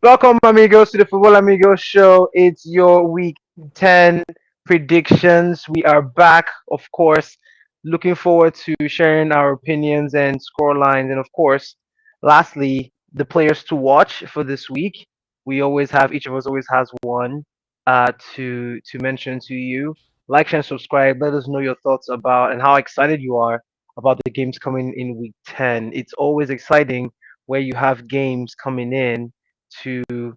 Welcome, amigos, to the Football Amigos show. It's your week 10 predictions. We are back, of course, looking forward to sharing our opinions and score lines. And, of course, lastly, the players to watch for this week. We always have, each of us always has one to mention to you. Like and subscribe. Let us know your thoughts about and how excited you are about the games coming in week 10. It's always exciting where you have games coming in to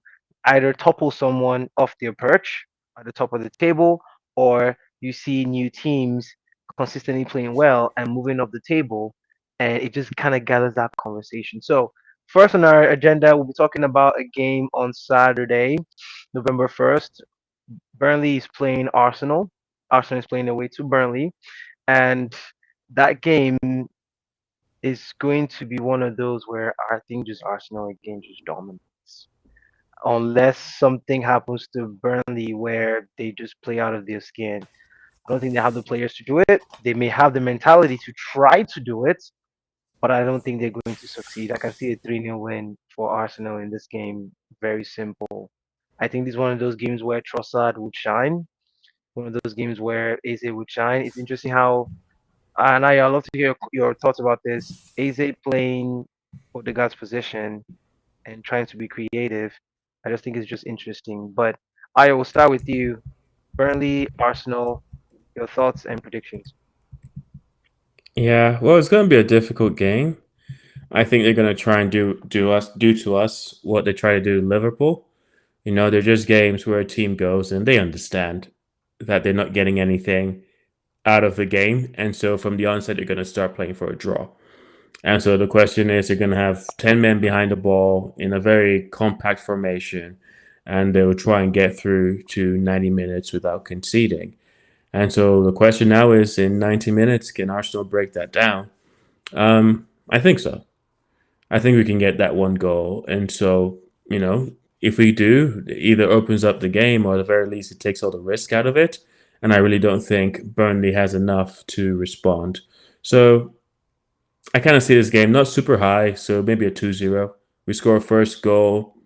either topple someone off their perch at the top of the table, or you see new teams consistently playing well and moving up the table, and it just kind of gathers that conversation. So, first on our agenda, we'll be talking about a game on Saturday, November 1st. Burnley is playing Arsenal. Arsenal is playing away to Burnley, and that game is going to be one of those where I think just Arsenal again just dominates unless something happens to Burnley where they just play out of their skin. I don't think they have the players to do it. They may have the mentality to try to do it, but I don't think they're going to succeed. I can see a 3-0 win for Arsenal in this game. Very simple. I think this is one of those games where Trossard would shine. One of those games where Eze would shine. It's interesting how, and I'd love to hear your thoughts about this. Eze playing Odegaard's position and trying to be creative. I just think it's just interesting. But I will start with you. Burnley, Arsenal, your thoughts and predictions. Yeah, well, it's going to be a difficult game. I think they're going to try and do to us what they try to do in Liverpool. They're just games where a team goes and they understand that they're not getting anything out of the game, and so from the onset they're going to start playing for a draw. And so the question is, they're going to have 10 men behind the ball in a very compact formation, and they will try and get through to 90 minutes without conceding. And so the question now is, in 90 minutes, can Arsenal break that down? I think so. I think we can get that one goal. And so, if we do, it either opens up the game or at the very least it takes all the risk out of it. And I really don't think Burnley has enough to respond. So I kind of see this game not super high, so maybe a 2-0. We score a first goal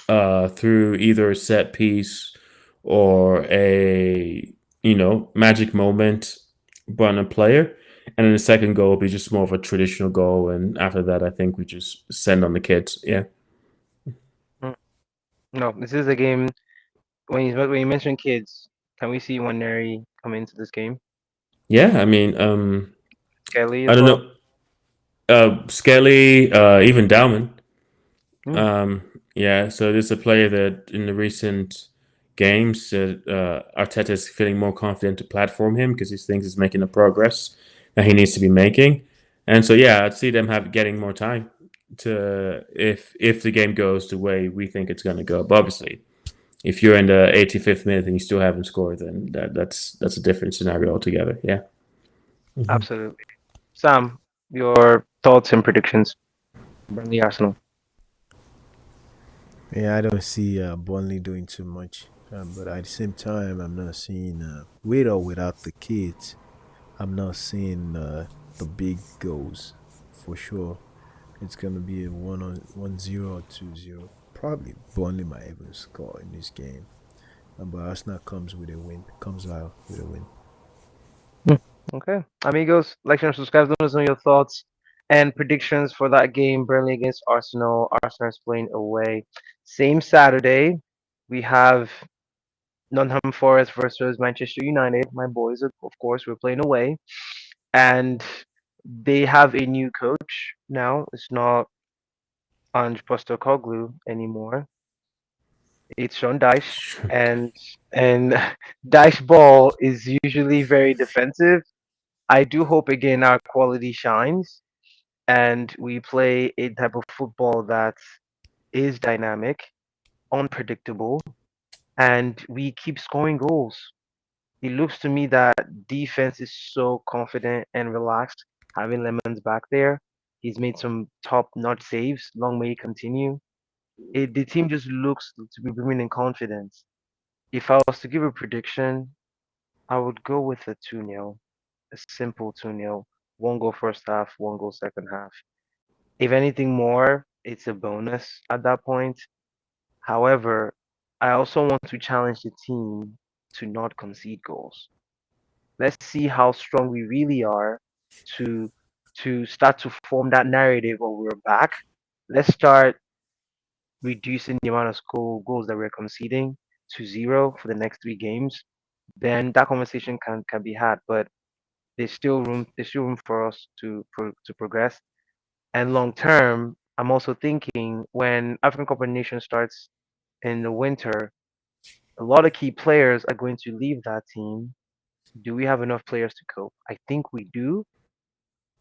through either a set piece or a magic moment on a player, and then the second goal will be just more of a traditional goal. And after that, I think we just send on the kids. Yeah, Mm, No, this is a game. When you mention kids, can we see Waneri come into this game? yeah. I mean, Kelly I as don't well. know. Skelly, even Dowman. Mm, Um, yeah, so there's a player that in the recent games, Arteta is feeling more confident to platform him because he thinks he's making the progress that he needs to be making. And so, yeah, I'd see them have getting more time to if the game goes the way we think it's going to go. But obviously, if you're in the 85th minute and you still haven't scored, then that's a different scenario altogether. Yeah. Mhm. absolutely. Sam, your thoughts and predictions. Burnley, Arsenal. Yeah, I don't see Burnley doing too much. But at the same time, I'm not seeing, with or without the kids, I'm not seeing the big goals for sure. It's going to be a 1-0 or 2-0. Probably Burnley might even score in this game. But Arsenal comes out with a win. Mm, Okay. Amigos, like and subscribe. Let us know your thoughts and predictions for that game. Burnley against Arsenal. Arsenal is playing away. Same Saturday, we have Nottingham Forest versus Manchester United. My boys, of course, we're playing away, and they have a new coach now. It's not Ange Postecoglou anymore. It's Sean Dyche, and Dyche ball is usually very defensive. I do hope again our quality shines and we play a type of football that is dynamic, unpredictable, and we keep scoring goals. It looks to me that defense is so confident and relaxed, having Lemons back there. He's made some top-notch saves. Long may he continue. The team just looks to be brimming in confidence. If I was to give a prediction, I would go with a 2-0, a simple 2-0. One goal first half, one goal second half. If anything more, it's a bonus at that point. However, I also want to challenge the team to not concede goals. Let's see how strong we really are to start to form that narrative of we're back. Let's start reducing the amount of goals that we're conceding to zero for the next three games. Then that conversation can be had, but there's still room for us to progress. And long term, I'm also thinking when African Cup of Nations starts in the winter, a lot of key players are going to leave that team. Do we have enough players to cope? I think we do.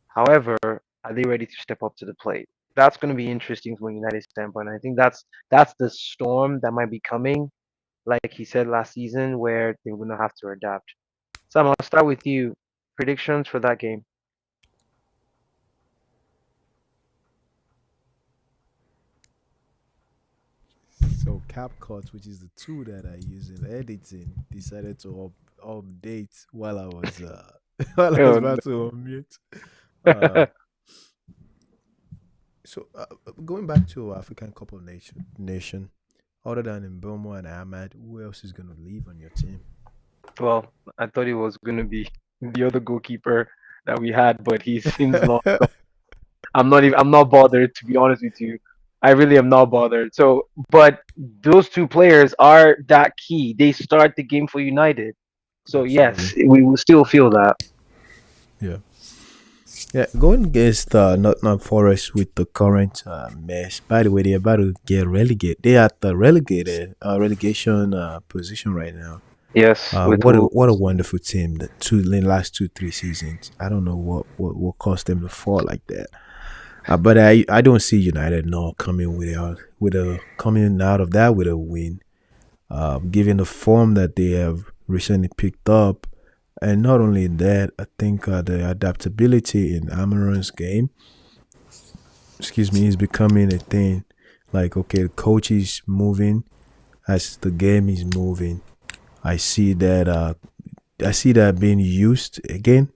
However, are they ready to step up to the plate? That's going to be interesting from a United standpoint. I think that's the storm that might be coming, like he said last season, where they will not have to adapt. Sam, I'll start with you. Predictions for that game. So CapCut, which is the tool that I use in editing, decided to update while I was while I was Oh, about to unmute. Uh, so going back to African Cup of Nation, other than Mbomo and Ahmad, who else is gonna leave on your team? well, I thought it was going to be the other goalkeeper that we had, but he seems long gone. I'm not bothered to be honest with you. I really am not bothered. So, but those two players are that key. They start the game for United. So Absolutely. yes, we will still feel that. Yeah. Yeah, going against Nottingham Forest with the current mess. By the way, they're about to get relegated. They are at the relegated relegation position right now. Yes, with What a Wolves. wonderful team! The last 2 3 seasons. I don't know what caused them to fall like that. But I don't see United not coming with a coming out of that with a win. Given the form that they have recently picked up, and not only that, I think the adaptability in Amaron's game, excuse me, is becoming a thing. Like, okay, the coach is moving as the game is moving. I see that. I see that being used again,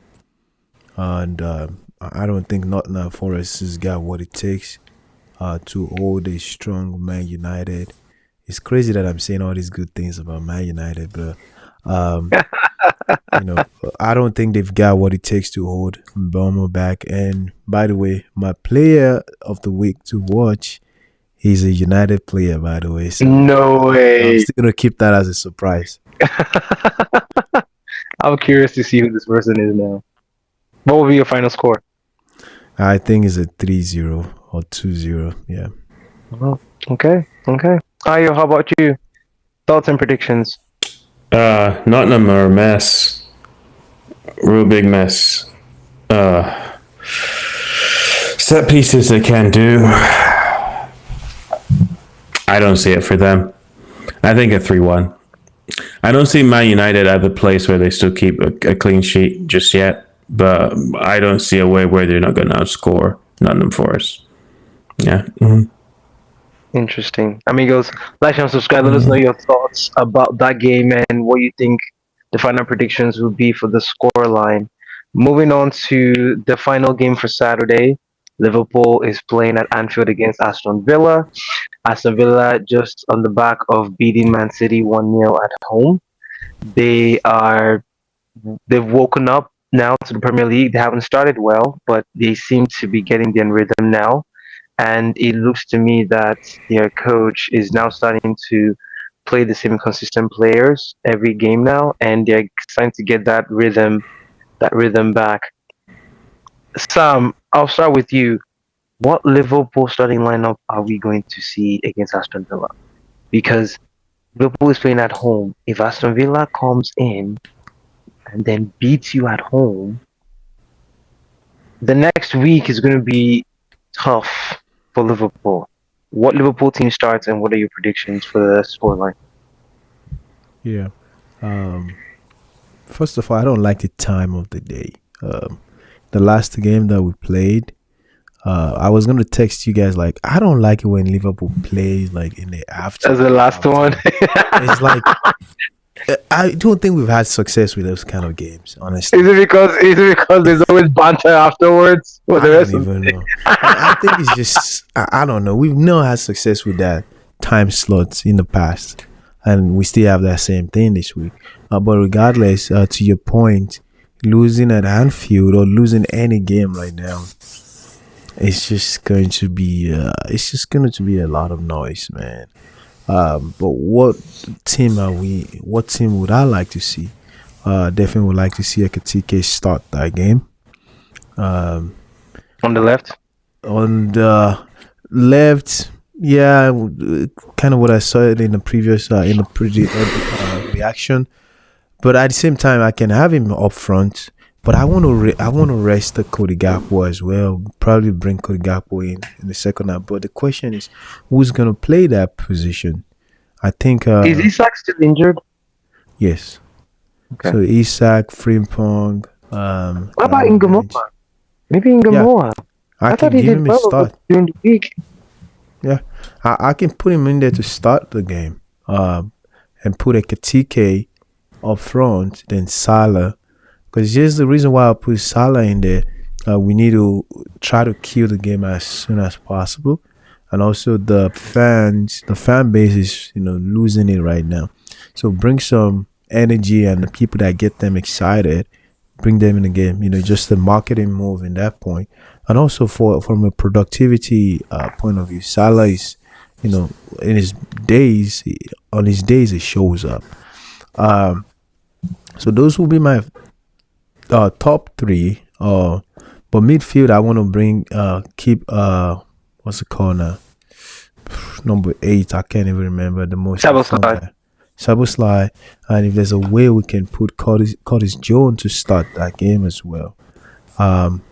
and I don't think Nottingham Forest has got what it takes to hold a strong Man United. It's crazy that I'm saying all these good things about Man United, but um, I don't think they've got what it takes to hold Mboma back. And by the way, my player of the week to watch, he's a United player, by the way. So No I'm way. still gonna keep that as a surprise. I'm curious to see who this person is now. What will be your final score? I think it's a 3-0 or 2-0. Yeah. Oh, okay, okay. Ayo, how about you? Thoughts and predictions? Nottingham are a mess, real big mess. Set pieces they can do. I don't see it for them. I think a 3-1. I don't see Man United at the place where they still keep a clean sheet just yet, but I don't see a way where they're not going to outscore Nottingham Forest. Yeah. Interesting. Amigos, like and subscribe. Let us know your thoughts about that game and what you think the final predictions will be for the score line. Moving on to the final game for Saturday. Liverpool is playing at Anfield against Aston Villa. Aston Villa just on the back of beating Man City 1-0 at home. They are they've woken up now to the Premier League. They haven't started well, but they seem to be getting their rhythm now. And it looks to me that their coach is now starting to play the same consistent players every game now, and they're starting to get that rhythm back. Sam, I'll start with you. What Liverpool starting lineup are we going to see against Aston Villa? Because Liverpool is playing at home. If Aston Villa comes in and then beats you at home, the next week is going to be tough for Liverpool. What Liverpool team starts and what are your predictions for the scoreline? Yeah. Um, First of all, I don't like the time of the day. The last game that we played, I was gonna text you guys like I don't like it when Liverpool plays like in the As the last one. afternoon. It's like I don't think we've had success with those kind of games, honestly. Is it because there's always banter afterwards for I the don't rest of even the know. I think it's just I don't know. We've never had success with that time slots in the past, and we still have that same thing this week. But regardless, to your point, losing at Anfield or losing any game right now, it's just going to be a lot of noise, man. But what team would I like to see? Definitely would like to see Ekatike start that game. Um, On the left. on the left, yeah, kind of what I saw it in the previous in the reaction. But at the same time, I can have him up front. But I want to rest the Cody Gakpo as well. Probably bring Cody Gakpo in the second half. But the question is, who's gonna play that position? I think Is Isak still injured? yes. Okay. So Isak, Frimpong, What about on the bench. Ingamoa? Maybe Yeah, Ingamoa. I I thought can he give did him a well start. during the week. Yeah, I can put him in there to start the game. And put a Katike up front, then Salah. Because here's the reason why I put Salah in there. We need to try to kill the game as soon as possible, and also the fan base is losing it right now. So bring some energy and the people that get them excited, bring them in the game. Just a marketing move in that point, and also from a productivity point of view, Salah is, in his days, on his days, it shows up. Um, so those will be my top three. But midfield, I want to bring keep what's it called now? Number 8. I can't even remember the most informed Saboslai. guy. Saboslai, and if there's a way we can put Curtis Jones to start that game as well. Um,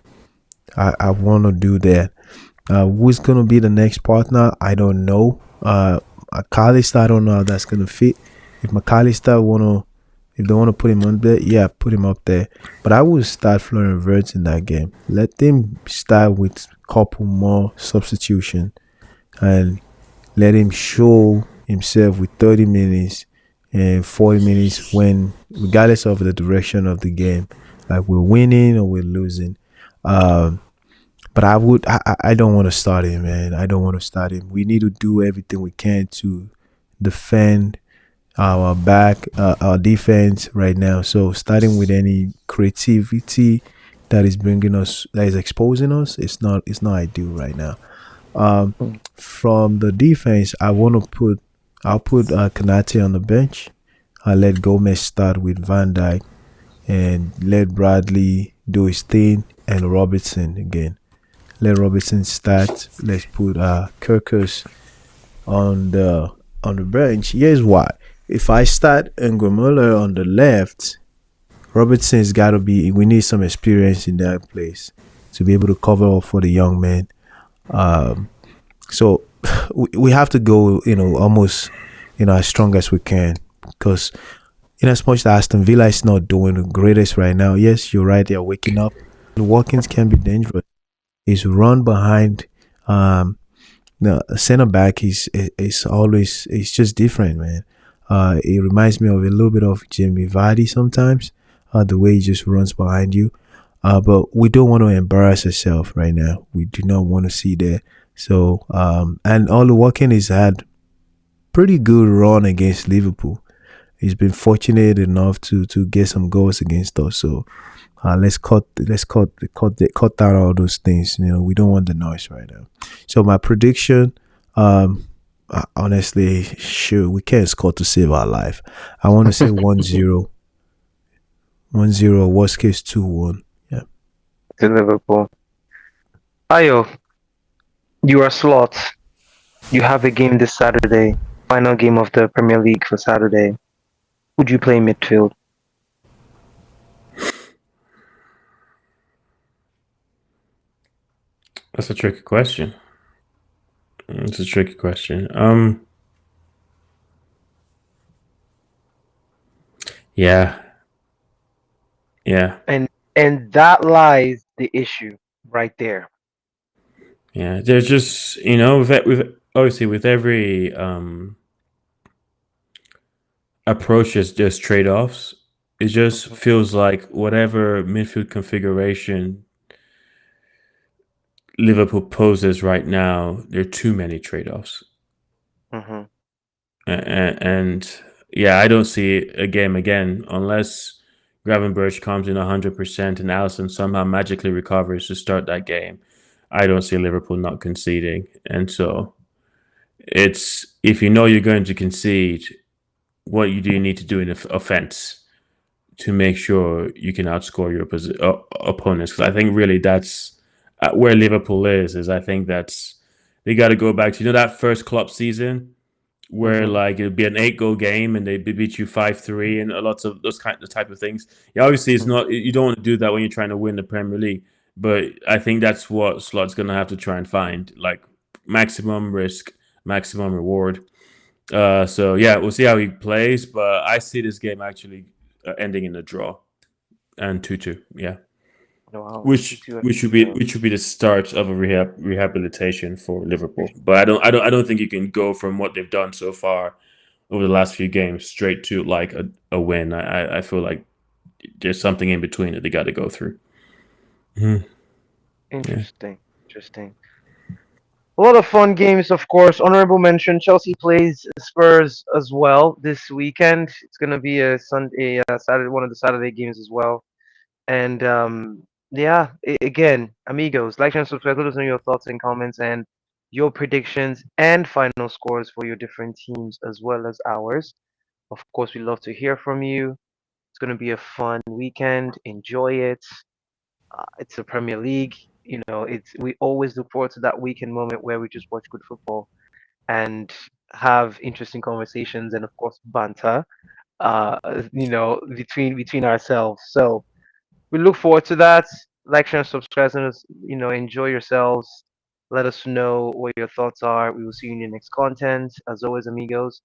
I want to do that. Who's gonna be the next partner? I don't know. McAllister, I don't know how that's gonna fit. If if they wanna put him on there, yeah, put him up there. But I would start Florian Wirtz in that game. Let them start with couple more substitution and let him show himself with 30 minutes and 40 minutes when, regardless of the direction of the game, like we're winning or we're losing. Um, but I don't want to start him, man. I don't want to start him. We need to do everything we can to defend our defense right now. So starting with any creativity that is that is exposing us, it's not ideal right now. From the defense, I'll put Kanate on the bench. I'll let Gomez start with Van Dijk and let Bradley do his thing and Robertson again. Let Robertson start. Let's put Kirkus on the bench. Here's why. If I start Muller on the left, Robertson's got to be. We need some experience in that place to be able to cover up for the young man. So we have to go, almost, as strong as we can, because in as much that Aston Villa is not doing the greatest right now. Yes, you're right. They're waking up. The Watkins can be dangerous. He's run behind. The center back is always, it's just different, man. It reminds me of a little bit of Jamie Vardy sometimes, the way he just runs behind you. But we don't want to embarrass ourselves right now. We do not want to see that. So, and Olu Watkins has had pretty good run against Liverpool. He's been fortunate enough to get some goals against us. So, cut down all those things. We don't want the noise right now. So my prediction, honestly, sure, we can't score to save our life. I want to say 1-0, 1-0, worst case 2-1. Yeah. To Liverpool. Ayo, you are slots. You have a game this Saturday. Final game of the Premier League for Saturday. Would you play midfield? That's a tricky question. It's a tricky question. Yeah. Yeah. And that lies the issue right there. Yeah. There's just, with obviously with every approach, there's trade-offs. It just feels like whatever midfield configuration Liverpool poses right now, there are too many trade-offs. Hmm. And yeah, I don't see a game again unless Gravenberch comes in 100% and Allison somehow magically recovers to start that game. I don't see Liverpool not conceding, and so it's if you know you're going to concede, what you do need to do in offense to make sure you can outscore your opponents. Because I think really that's where Liverpool is. Is I think that's they got to go back to that first club season where Hmm. like it'd be an 8 goal game and they beat you 5-3 and lots of those kind of type of things. Yeah, obviously it's Hmm. not you don't want to do that when you're trying to win the Premier League, but I think that's what Slot's gonna have to try and find like maximum risk, maximum reward. So yeah, we'll see how he plays, but I see this game actually ending in a draw and 2-2. Yeah, Wow, two which two which should be draw. which should be the start of a rehabilitation for Liverpool. But I don't think you can go from what they've done so far over the last few games straight to like a win. I feel like there's something in between that they got to go through. Mhm. Yeah. Interesting. Interesting. A lot of fun games, of course. Honorable mention: Chelsea plays Spurs as well this weekend. It's gonna be a Sunday, Saturday, one of the Saturday games as well. And yeah, again, amigos, like and subscribe. Let us know your thoughts and comments and your predictions and final scores for your different teams as well as ours. Of course, we love to hear from you. It's gonna be a fun weekend. Enjoy it. It's the Premier League. It's we always look forward to that weekend moment where we just watch good football and have interesting conversations and of course banter. Between ourselves. So we look forward to that. Like, share, and subscribe, and enjoy yourselves. Let us know what your thoughts are. We will see you in the next content. As always, amigos,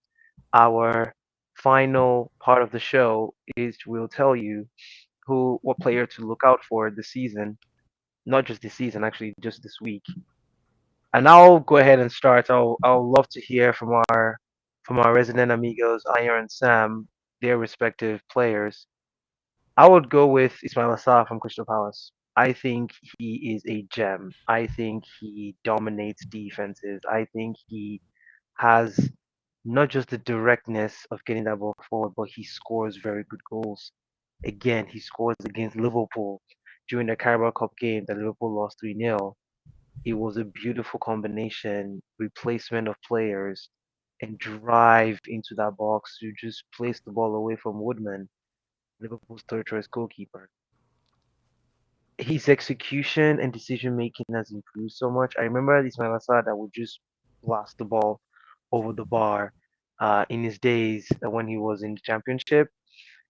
our final part of the show is we'll tell you what player to look out for this season. Not just this season, actually, just this week. And I'll go ahead and start. I'll love to hear from our resident amigos, Aya and Sam, their respective players. I would go with Ismail Assar from Crystal Palace. I think he is a gem. I think he dominates defenses. I think he has not just the directness of getting that ball forward, but he scores very good goals. Again, he scores against Liverpool during the Carabao Cup game that Liverpool lost 3-0. It was a beautiful combination, replacement of players, and drive into that box to just place the ball away from Woodman, Liverpool's third choice goalkeeper. His execution and decision making has improved so much. I remember Ismail Assad that would just blast the ball over the bar in his days when he was in the championship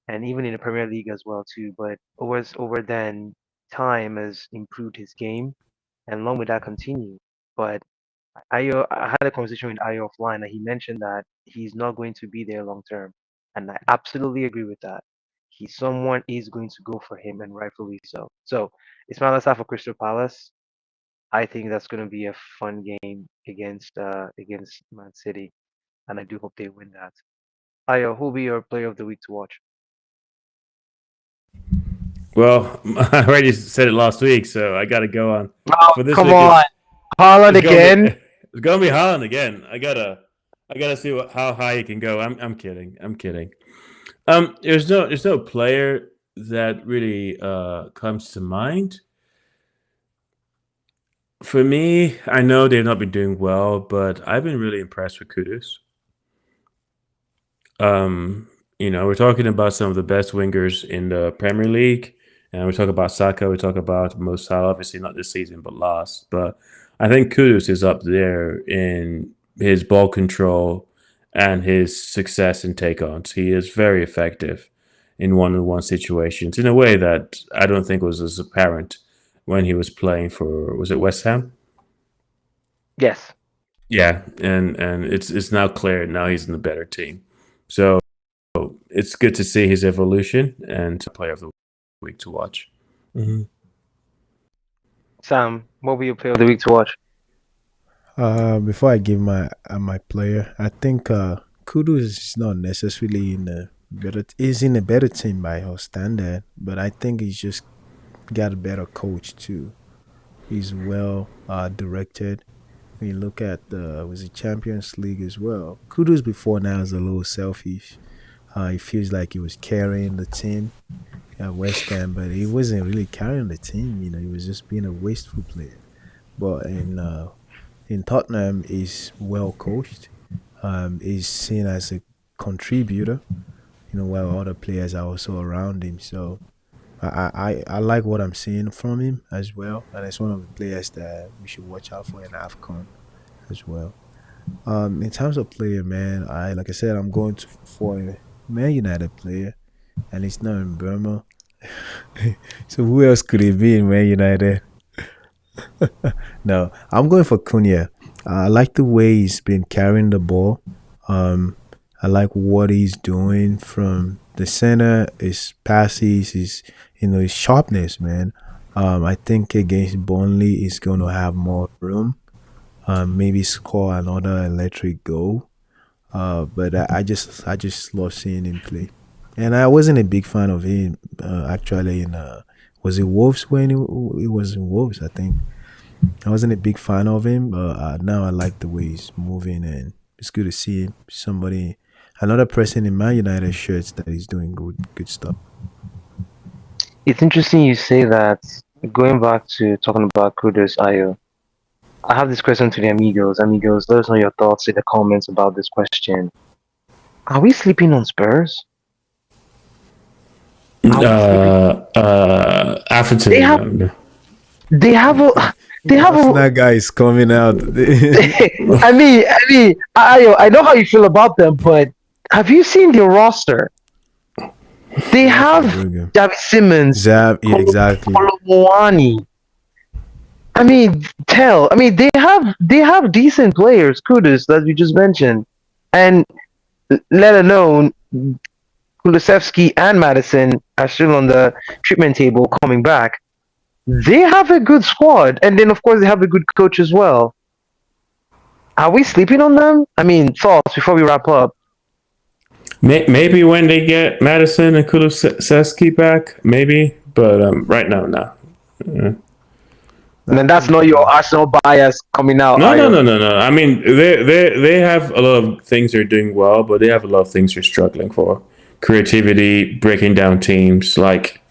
and even in the Premier League as well too. But over then, time has improved his game, and long may that continue. But I had a conversation with Ayo offline, and he mentioned that he's not going to be there long term, and I absolutely agree with that. Someone is going to go for him, and rightfully so. So Ismail Assar for Crystal Palace. I think that's going to be a fun game against Man City, and I do hope they win that. Ayo, who'll be your player of the week to watch? Well, I already said it last week, so I got to go on Oh, for this come week. on, Haaland It's gonna be again. it's gonna be Haaland again. I gotta see how high he can go. I'm kidding. I'm kidding. There's no player that really comes to mind. For me, I know they've not been doing well, but I've been really impressed with Kudus. Um, we're talking about some of the best wingers in the Premier League, and we talk about Saka, we talk about Mo Salah, obviously not this season, but last. But I think Kudus is up there in his ball control and his success in take-ons. He is very effective in one-on-one situations in a way that I don't think was as apparent when he was playing for was it West Ham? Yes, Yeah, and it's now clear now he's in the better team. So it's good to see his evolution and player of the week to watch. Mhm. Sam, what will be your player of the week to watch? Before I give my player, I think Kudus is not necessarily in a better is in a better team by our standard, but I think he's just got a better coach too. He's well directed. when you look at the was it Champions League as well. Kudos before now is a little selfish. He feels like he was carrying the team at West Ham, but he wasn't really carrying the team. You know, he was just being a wasteful player. But in Tottenham, he's well coached. He's seen as a contributor. You know, while other players are also around him. So I like what I'm seeing from him as well, and it's one of the players that we should watch out for in Afcon as well. In terms of player, man, I like I said, I'm going for a Man United player, and it's not in Burma. So who else could it be in Man United? No, I'm going for Cunha. I like the way he's been carrying the ball. Um, I like what he's doing from the center, his passes, his sharpness, man. I think against Burnley, he's going to have more room. Maybe score another electric goal. But I just love seeing him play, and I wasn't a big fan of him actually. In was it Wolves when he was in Wolves? I think I wasn't a big fan of him, but now I like the way he's moving, and it's good to see somebody, another person in Man United shirts that is doing good stuff. It's interesting you say that. Going back to talking about Kudos Ayo, I have this question to the amigos. Amigos, let us know your thoughts in the comments about this question. Are we sleeping on Spurs? Are we sleeping? They have, African. they have a, they have a. Arsenal guy is coming out. I know how you feel about them, but have you seen their roster? They Roster have Burger. David Simmons, Zab, yeah, exactly. Kolomwani. They have decent players, Kudus, that you just mentioned, and let alone Kulusevski and Madison are still on the treatment table coming back. They have a good squad, and then of course they have a good coach as well. Are we sleeping on them? Thoughts before we wrap up. Maybe when they get Madison and Kulusevski back, maybe. But right now, no. And I then that's think not your Arsenal bias coming out, No, no, Ayo. no, no, no. I mean, they have a lot of things they're doing well, but they have a lot of things they're struggling for. Creativity, breaking down teams. Like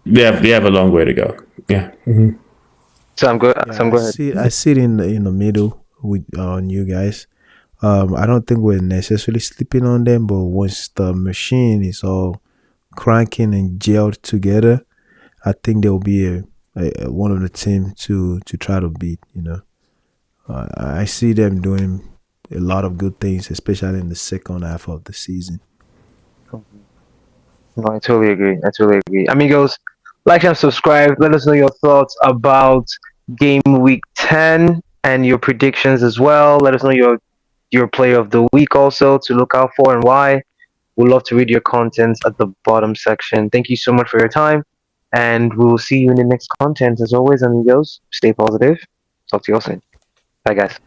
they have a long way to go. Yeah. Sam, go. yeah, Sam, I go ahead. see. I sit in the middle with you guys. I don't think we're necessarily sleeping on them, but once the machine is all cranking and gelled together, I think there will be one of the team to try to beat. I see them doing a lot of good things, especially in the second half of the season. No, I totally agree. I totally agree. Amigos, like and subscribe. Let us know your thoughts about game week 10 and your predictions as well. Let us know your player of the week also to look out for and why. We'd love to read your contents at the bottom section. Thank you so much for your time, and we will see you in the next content. As always, amigos, stay positive. Talk to you all soon. Bye, guys.